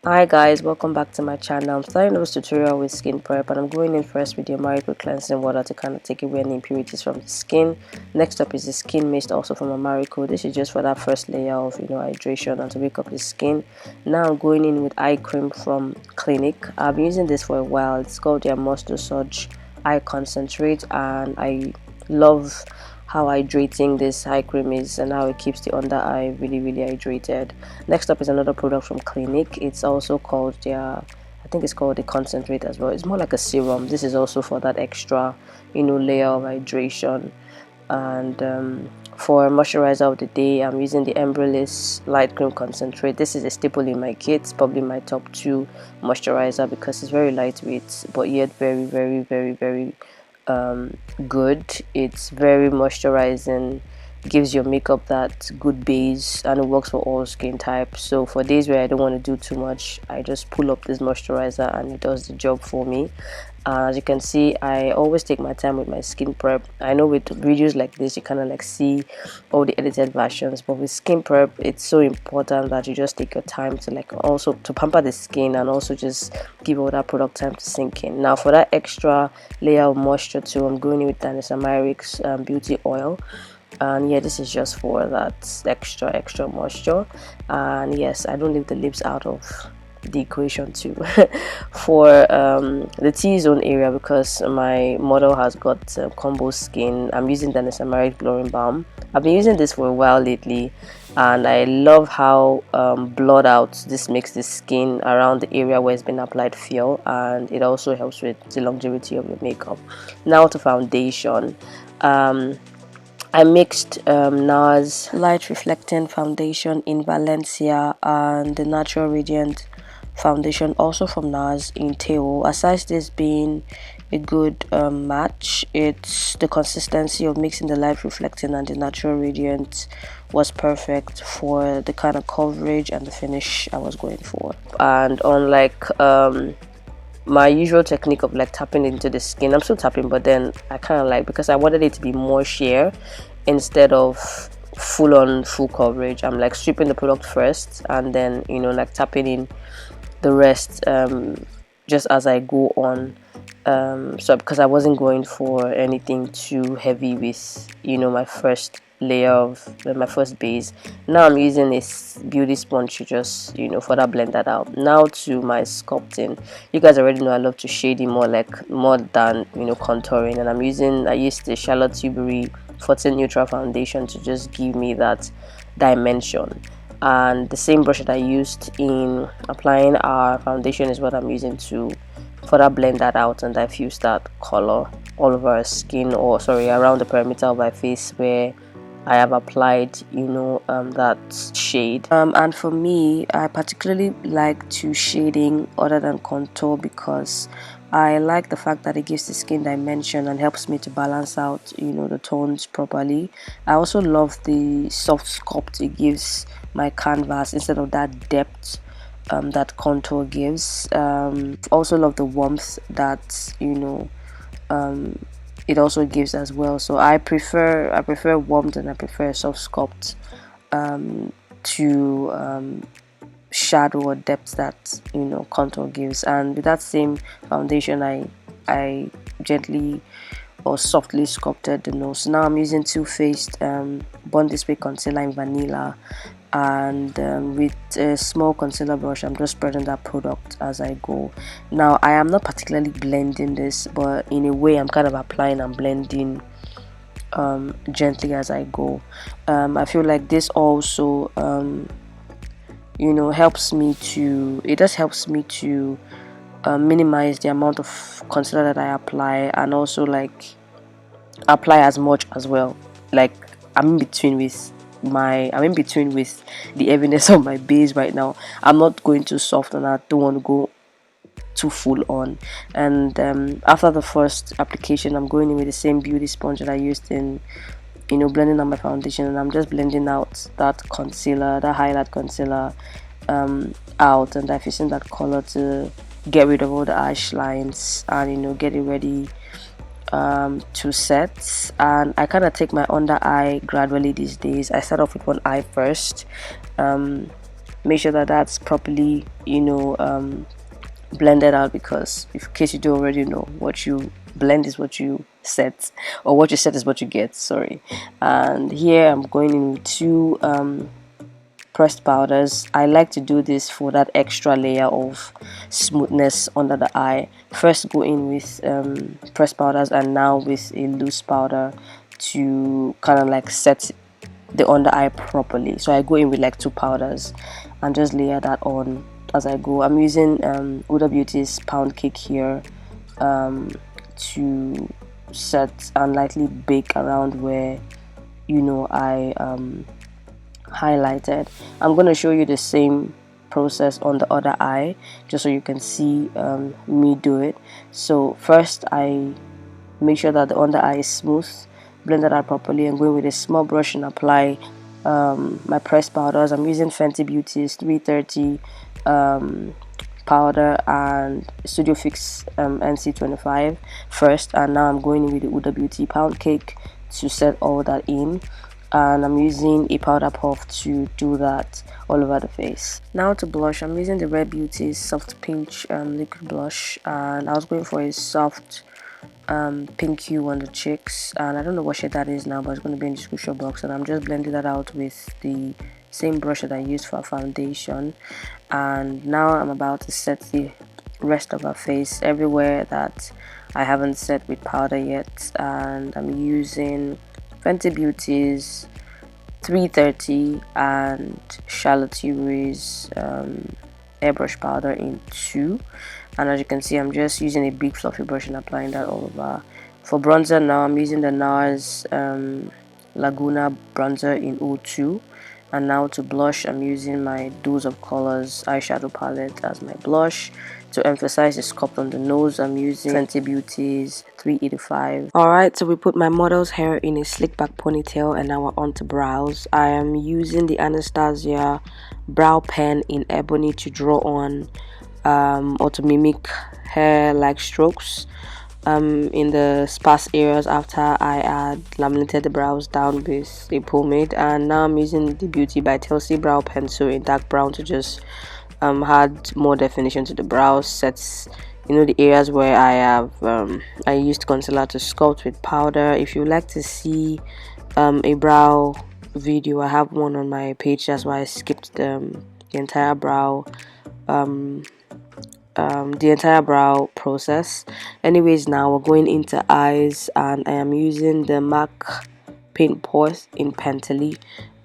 Hi guys, welcome back to my channel. I'm starting this tutorial with skin prep, and I'm going in first with the Omaricode cleansing water to kind of take away any impurities from the skin. Next up is the skin mist, also from Omaricode. This is just for that first layer of hydration and to wake up the skin. Now I'm going in with eye cream from Clinique. I've been using this for a while. It's called their Surge eye concentrate, and I love how hydrating this eye cream is and how it keeps the under eye really hydrated. Next up is another product from Clinique. It's also called I think it's called the concentrate as well. It's more like a serum. This is also for that extra layer of hydration. And for moisturizer of the day, I'm using the Embryolisse light cream concentrate. This is a staple in my kit. It's probably my top 2 moisturizer because it's very lightweight but yet very good. It's very moisturizing, gives your makeup that good base, and it works for all skin types. So for days where I don't want to do too much, I just pull up this moisturizer and it does the job for me. As you can see, I always take my time with my skin prep. I know with videos like this you kind of like see all the edited versions, but with skin prep it's so important that you just take your time to also to pamper the skin and also just give all that product time to sink in. Now for that extra layer of moisture too, I'm going in with Danessa myricks beauty oil. And yeah, this is just for that extra moisture. And yes, I don't leave the lips out of the equation too. For the T-zone area, because my model has got combo skin, I'm using the Danessa myricks blurring balm. I've been using this for a while lately, and I love how blurred out this makes the skin around the area where it's been applied feel, and it also helps with the longevity of your makeup. Now to foundation. I mixed Nars light reflecting foundation in Valencia and the natural radiant foundation also from Nars in Tahoe. Aside this being a good match, it's the consistency of mixing the light reflecting and the natural radiant was perfect for the kind of coverage and the finish I was going for. And unlike my usual technique of tapping into the skin, I'm still tapping, but then I kind of because I wanted it to be more sheer instead of full coverage. I'm stripping the product first and then tapping in the rest just as I go on. So because I wasn't going for anything too heavy with my first layer of my first base. Now I'm using this beauty sponge to just for that blend that out. Now to my sculpting. You guys already know I love to shade it more than contouring, and I used the Charlotte Tilbury 14 neutral foundation to just give me that dimension. And the same brush that I used in applying our foundation is what I'm using to further blend that out and diffuse that color all over our skin, or sorry, around the perimeter of my face where I have applied that shade. And for me, I particularly like to shading other than contour because I like the fact that it gives the skin dimension and helps me to balance out the tones properly. I also love the soft sculpt it gives my canvas instead of that depth that contour gives. Also love the warmth that it also gives as well. So I prefer warmth and I prefer soft sculpt to shadow or depth that contour gives. And with that same foundation, I gently or softly sculpted the nose. Now I'm using Toofaces Born This Way concealer in vanilla, and with a small concealer brush I'm just spreading that product as I go. Now I am not particularly blending this, but in a way I'm kind of applying and blending gently as I go. I feel like this also helps me to minimize the amount of concealer that I apply, and also apply as much as well. I'm in between with the heaviness of my base right now. I'm not going too soft and I don't want to go too full on. And after the first application, I'm going in with the same beauty sponge that I used in blending out my foundation, and I'm just blending out that concealer, that highlight concealer out, and diffusing that color to get rid of all the harsh lines and get it ready to set. And I kind of take my under eye gradually these days. I start off with one eye first, make sure that that's properly, blended out, because in case you don't already know, what you blend is what you set, or what you set is what you get, sorry. And here I'm going in with two pressed powders. I like to do this for that extra layer of smoothness under the eye. First go in with pressed powders, and now with a loose powder to kind of like set the under eye properly. So I go in with like two powders and just layer that on as I go. I'm using Hudabeauty's pound cake here to set and lightly bake around where I highlighted. I'm going to show you the same process on the other eye, just so you can see me do it. So first I make sure that the under eye is smooth, blend it out properly, and go in with a small brush and apply my pressed powders. I'm using Fenty Beauty's 330 powder and Studio Fix NC25 first, and now I'm going in with the Hudabeauty pound cake to set all that in, and I'm using a powder puff to do that all over the face. Now to blush, I'm using the Rare Beauty's soft peach liquid blush, and I was going for a soft pink hue on the cheeks, and I don't know what shade that is now, but it's going to be in the description box. And I'm just blending that out with the same brush that I used for foundation. And now I'm about to set the rest of her face everywhere that I haven't set with powder yet, and I'm using Fenty Beauty's 330 and Charlotte Tilbury's airbrush powder in 2. And as you can see, I'm just using a big fluffy brush and applying that all over. For bronzer now, I'm using the Nars Laguna bronzer in 02. And now to blush, I'm using my Dose of Colors eyeshadow palette as my blush. To emphasize the sculpt on the nose, I'm using Fenty Beauty's 385. Alright, so we put my model's hair in a slick back ponytail, and now we're on to brows. I am using the Anastasia brow pen in ebony to draw on or to mimic hair-like strokes in the sparse areas after I had laminated the brows down with a pomade. And now I'm using the Beautybytelc brow pencil in dark brown to just add more definition to the brows, sets the areas where I have I used concealer to sculpt with powder. If you would like to see a brow video, I have one on my page. That's why I skipped the entire brow process. Anyways, now we're going into eyes, and I am using the MAC paint pot in Pentelly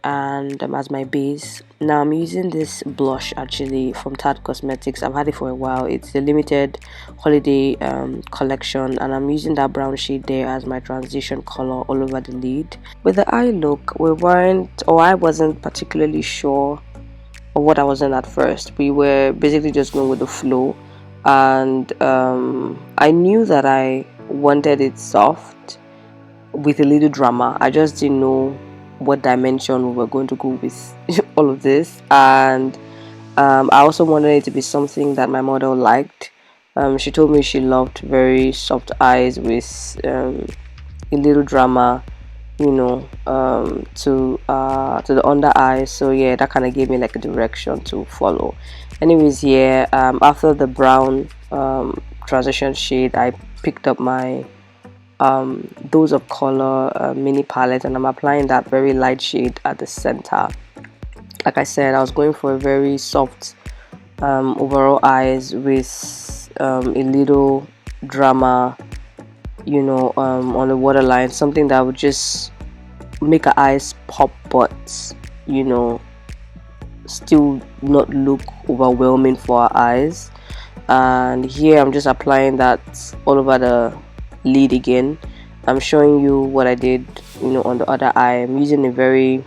and as my base. Now I'm using this blush actually from Tarte Cosmetics. I've had it for a while. It's a limited holiday collection, and I'm using that brown shade there as my transition color all over the lid. With the eye look, I wasn't particularly sure of what I was in at first. We were basically just going with the flow, and I knew that I wanted it soft with a little drama. I just didn't know what dimension we were going to go with all of this. And I also wanted it to be something that my model liked. She told me she loved very soft eyes with a little drama, to the under eye. So yeah, that kind of gave me like a direction to follow. Anyways, yeah, after the brown transition shade, I picked up my Dose of Color mini palette, and I'm applying that very light shade at the center. Like I said, I was going for a very soft overall eyes with a little drama, on the waterline, something that would just make her eyes pop, but still not look overwhelming for her eyes. And here I'm just applying that all over the lid again. I'm showing you what I did on the other eye. I'm using a very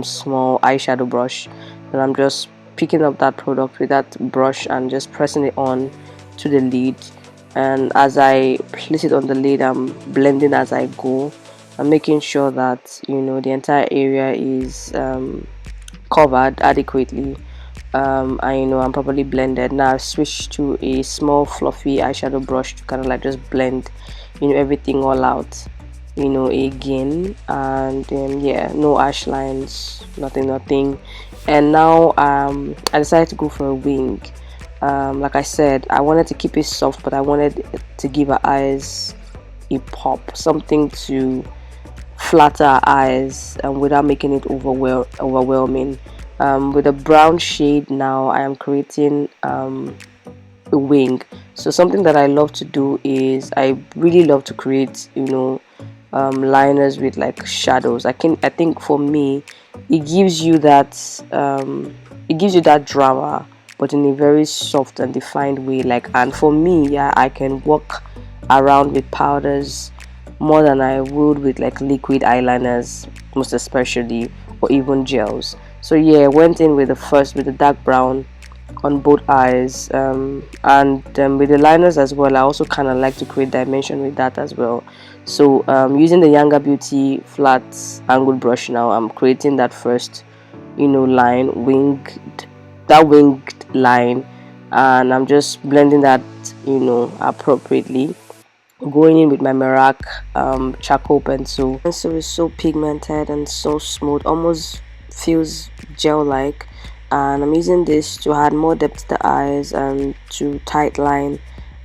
small eyeshadow brush, and I'm just picking up that product with that brush and just pressing it on to the lid. And as I place it on the lid, I'm blending as I go. I'm making sure that the entire area is covered adequately. I'm properly blended. Now I've switched to a small fluffy eyeshadow brush to kind of like just blend everything all out. you know, again. And yeah, no ash lines, nothing. And now I decided to go for a wing. Like I said, I wanted to keep it soft, but I wanted to give her eyes a pop, something to flatter her eyes without making it overwhelming. With a brown shade now, I am creating a wing. So something that I love to do is I really love to create, you know, liners with like shadows. I think for me it gives you that drama, but in a very soft and defined way. Like, and for me, yeah, I can walk around with powders more than I would with like liquid eyeliners, most especially, or even gels. So yeah, went in with the dark brown on both eyes, and with the liners as well. I also kind of like to create dimension with that as well. So using the Beauty flat angled brush, now I'm creating that first, you know, winged line, and I'm just blending that, you know, appropriately. Going in with my Mirac charcoal pencil. Pencil is so pigmented and so smooth, almost feels gel like, and I'm using this to add more depth to the eyes and to tight line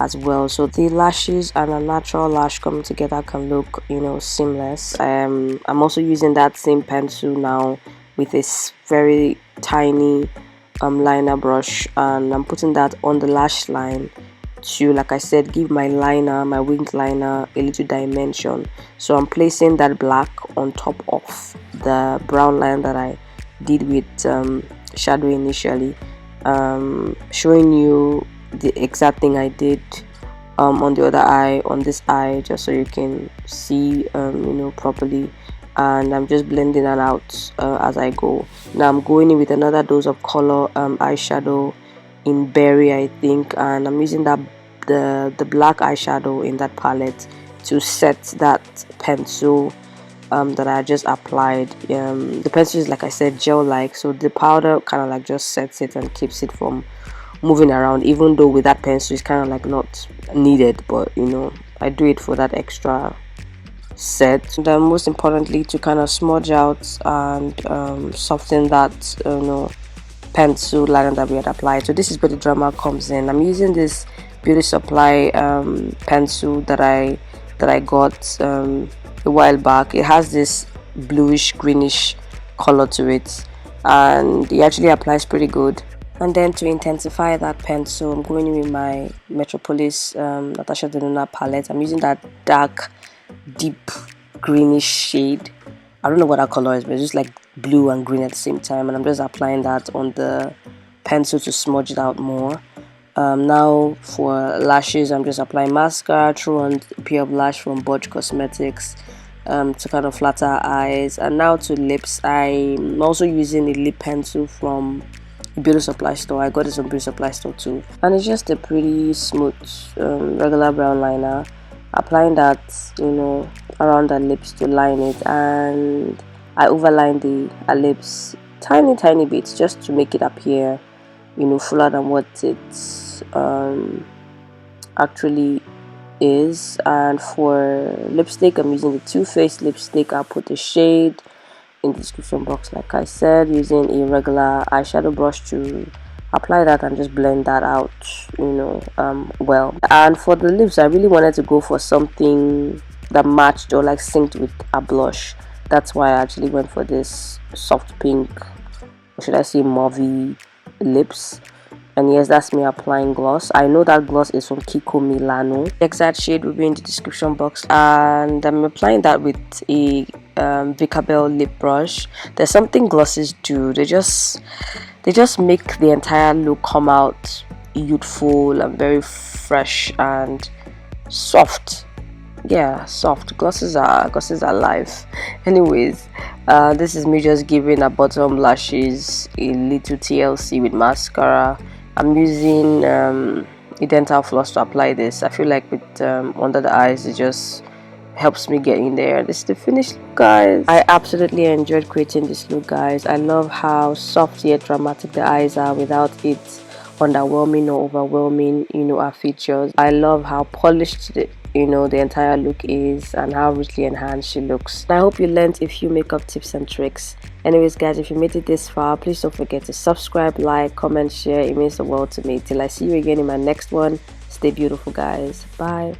as well, so the lashes and a natural lash coming together can look, you know, seamless. I'm also using that same pencil now with this very tiny liner brush, and I'm putting that on the lash line to, like I said, give my winged liner a little dimension. So I'm placing that black on top of the brown line that I did with shadow initially, showing you the exact thing I did on the other eye, on this eye, just so you can see, you know, properly. And I'm just blending that out as I go. Now I'm going in with another dose of color eyeshadow in berry, I think, and I'm using that the black eyeshadow in that palette to set that pencil that I just applied. The pencil is, like I said, gel like, so the powder kind of like just sets it and keeps it from moving around, even though with that pencil it's kind of like not needed, but you know, I do it for that extra set. And then most importantly, to kind of smudge out and soften that, you know, pencil liner that we had applied. So this is where the drama comes in. I'm using this Beauty Supply pencil that I got a while back. It has this bluish greenish color to it, and it actually applies pretty good. And then to intensify that pencil, I'm going in with my Metropolis Natasha Denona palette. I'm using that dark deep greenish shade. I don't know what that color is, but it's just like blue and green at the same time, and I'm just applying that on the pencil to smudge it out more. Now for lashes, I'm just applying mascara, through on a pair of lash from Budge Cosmetics to kind of flatter eyes. And now to lips, I'm also using a lip pencil from Beauty Supply store. I got this from Beauty Supply store too, and it's just a pretty smooth regular brown liner. Applying that, you know, around the lips to line it, and I overline the lips tiny bits just to make it appear, you know, fuller than what it actually is. And for lipstick, I'm using the Too Faced lipstick. I'll put the shade in the description box, like I said, using a regular eyeshadow brush to apply that and just blend that out, you know, well. And for the lips, I really wanted to go for something that matched or like synced with a blush. That's why I actually went for this soft pink, or should I say mauvey lips. And yes, that's me applying gloss. I know that gloss is from Kiko Milano. The exact shade will be in the description box, and I'm applying that with a Vicabel lip brush. There's something glosses do, they just make the entire look come out youthful and very fresh and soft. Yeah, soft. Glosses are life. Anyways, this is me just giving a bottom lashes a little TLC with mascara. I'm using a dental floss to apply this. I feel like with under the eyes, it just helps me get in there. This is the finished look, guys. I absolutely enjoyed creating this look, guys. I love how soft yet dramatic the eyes are without it underwhelming or overwhelming, you know, our features. I love how polished you know, the entire look is and how richly enhanced she looks. I hope you learned a few makeup tips and tricks. Anyways guys, if you made it this far, please don't forget to subscribe, like, comment, share. It means the world to me. Till I see you again in my next one, stay beautiful guys. Bye.